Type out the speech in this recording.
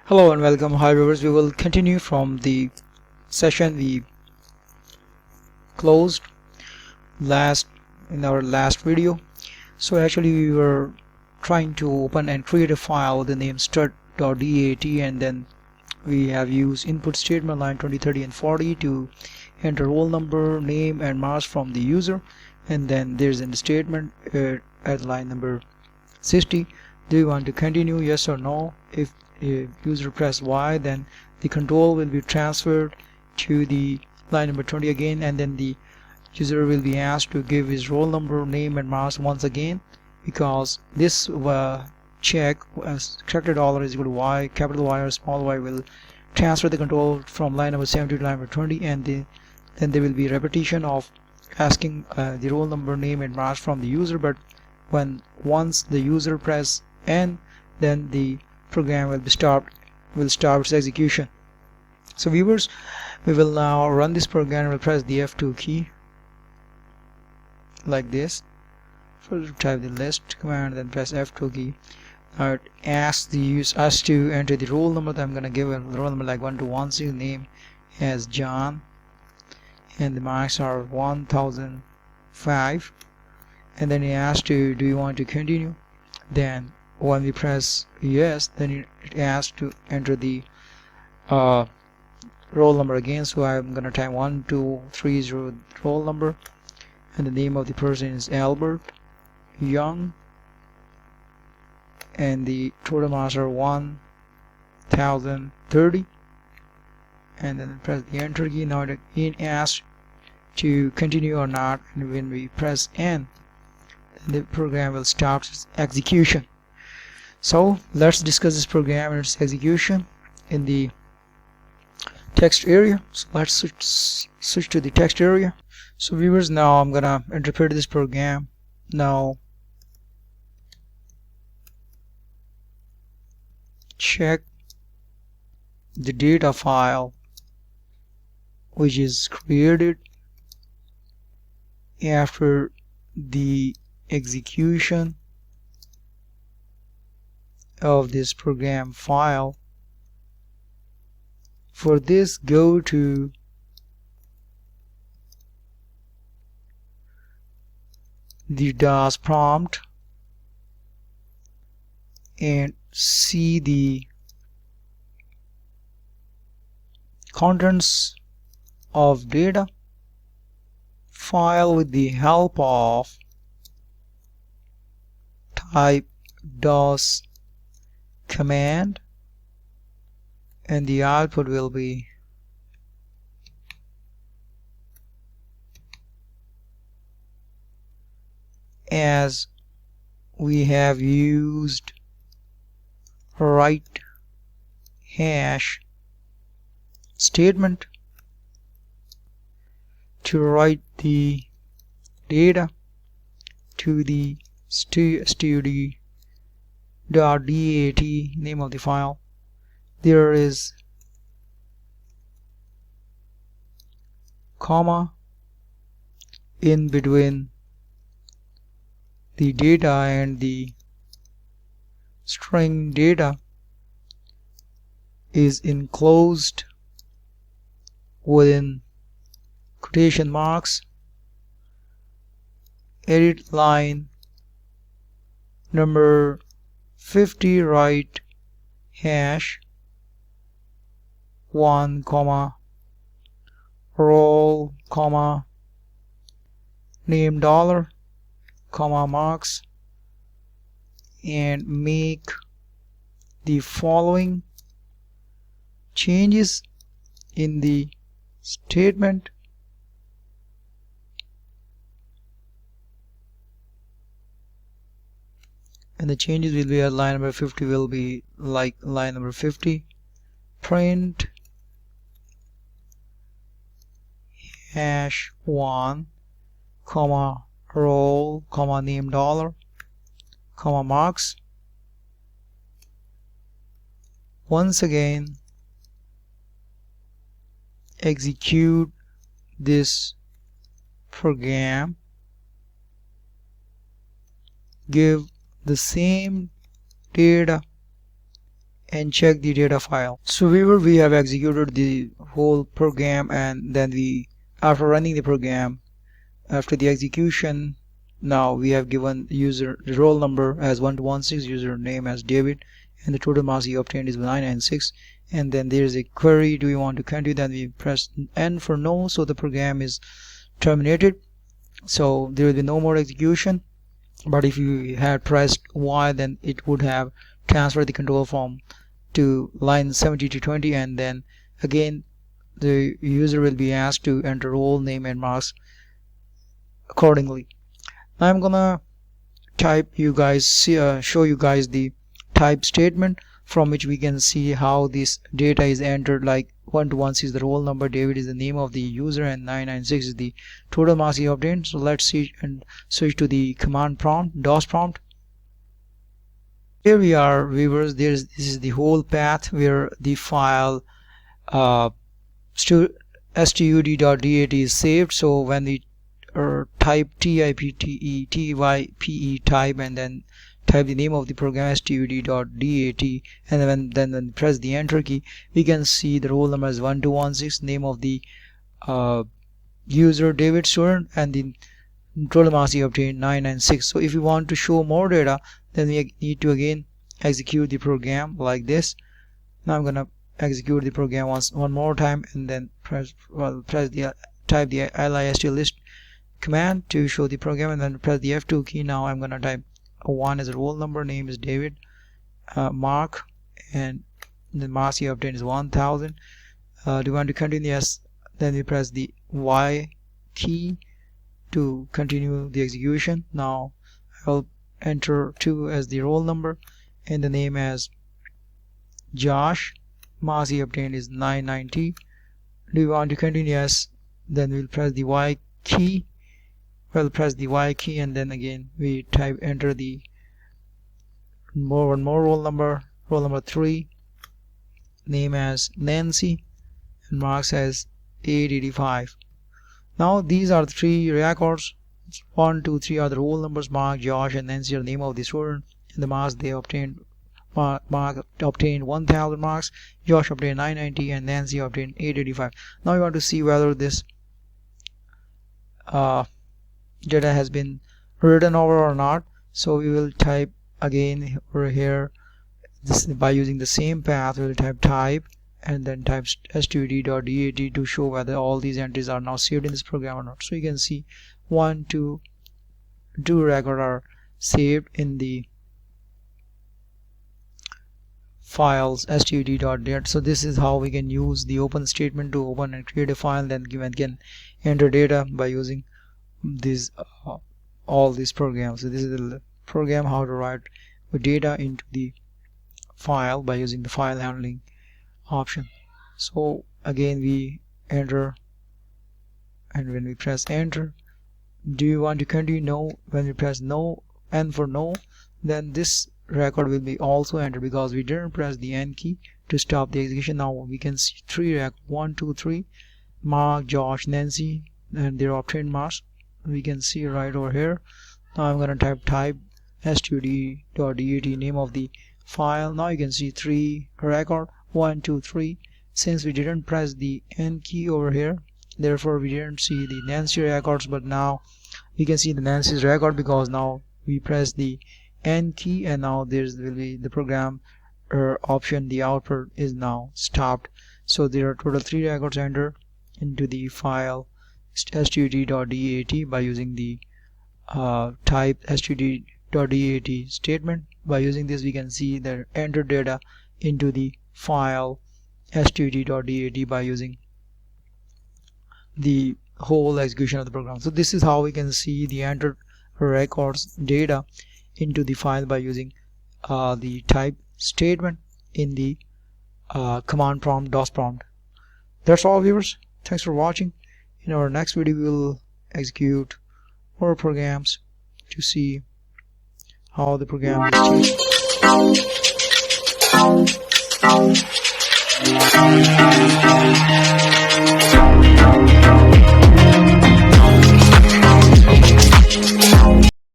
Hello and welcome. Hi viewers, we will continue from the session we closed last in our last video. So actually we were trying to open and create a file with the name stud.dat, and then we have used input statement line 20, 30 and 40 to enter roll number, name and marks from the user, and then there's in the statement at line number 60, do you want to continue, yes or no? If user press Y, then the control will be transferred to the line number 20 again, and then the user will be asked to give his roll number, name and marks once again, because this check character dollar is equal to Y, capital Y or small y will transfer the control from line number 70 to line number 20, and then there will be repetition of asking the roll number, name and marks from the user. But once the user press N, then the program will stop its execution. So viewers, we will now run this program. We'll press the F2 key like this. First type the list command, then press F2 key. Now it asks us to enter the roll number. I'm gonna give a roll number like 1210, name as John, and the marks are 1005, and then it asks to, do you want to continue? Then when we press yes, then it asks to enter the roll number again. So I'm gonna type 1230 roll number, and the name of the person is Albert Young, and the total marks are 1030, and then press the enter key. Now it asks to continue or not, and when we press N, then the program will start its execution. So let's discuss this program and its execution in the text area. So let's switch to the text area. So viewers, now I'm gonna interpret this program. Now check the data file which is created after the execution of this program file. For this, go to the DAT prompt and see the contents of data file with the help of type DOS command, and the output will be as we have used write hash statement to write the data to the stud.dat name of the file. There is comma in between the data and the string data is enclosed within quotation marks. Edit line number 50, write hash 1 comma roll comma name dollar comma marks, and make the following changes in the statement. And the changes will be at line number 50 will be like line number 50, print hash 1 comma roll comma name dollar comma marks. Once again execute this program, give the same data and check the data file. So we have executed the whole program, and then after running the program, after the execution, now we have given user the roll number as 1216, user name as David, and the total marks he obtained is 996. And then there is a query, do you want to continue? Then we press N for no, so the program is terminated, so there will be no more execution. But if you had pressed Y, then it would have transferred the control from to line 70 to 20, and then again the user will be asked to enter role name and marks accordingly. Now I'm gonna show you guys the type statement from which we can see how this data is entered. Like 1216 is the roll number, David is the name of the user, and 996 is the total marks he obtained. So let's see and switch to the command prompt, DOS prompt. Here we are, viewers. This is the whole path where the file stud.dat is saved. So when we type type and then type the name of the program stud.dat, and then when press the enter key, we can see the roll number is 1216, name of the user David student, and the total marks he obtained 996. So if you want to show more data, then we need to again execute the like this. Now I'm gonna execute the program one more time, and then type the list list command to show the program, and then press the F2 key. Now I'm gonna type 1 as a roll number, name is David, mark, and the marks you obtained is 1000. Do you want to continue? Yes. Then we press the Y key to continue the execution. Now I'll enter 2 as the roll number and the name as Josh. Marks he obtained is 990. Do you want to continue? Yes. Then we'll press the Y key. Press the Y key, and then again we enter the one more roll number 3, name as Nancy, and marks as 885. Now these are the 3 records. 1, 2, 3 are the roll numbers. Mark, Josh, and Nancy are the name of the student, and the marks they obtained. Mark obtained 1000 marks, Josh obtained 990, and Nancy obtained 885. Now we want to see whether this data has been written over or not. So we will type again over here, this by using the same path. We will type and then type stud.dat to show whether all these entries are now saved in this program or not. So you can see 1, 2 records are saved in the files stud.dat. So this is how we can use the open statement to open and create a file, then can enter data by using these all these programs. So this is the program how to write the data into the file by using the file handling option. So again we enter, and when we press enter, do you want to continue? No. When we press no, N for no, then this record will be also entered because we didn't press the N key to stop the execution. Now we can see 3 records, 1, 2, 3, Mark, Josh, Nancy, and their obtained marks. We can see right over here. Now I'm gonna type stud.dat, name of the file. Now you can see 3 record, 1, 2, 3. Since we didn't press the N key over here, therefore we didn't see the Nancy records, but now we can see the Nancy's record because now we press the N key, and now will be the program option. The output is now stopped. So there are total 3 records entered into the file stud.dat by using the type stud.dat statement. By using this we can see the entered data into the file stud.dat by using the whole execution of the program. So this is how we can see the entered records data into the file by using the type statement in the command prompt, DOS prompt. That's all, viewers. Thanks for watching. In our next video we will execute more programs to see how the program is changed.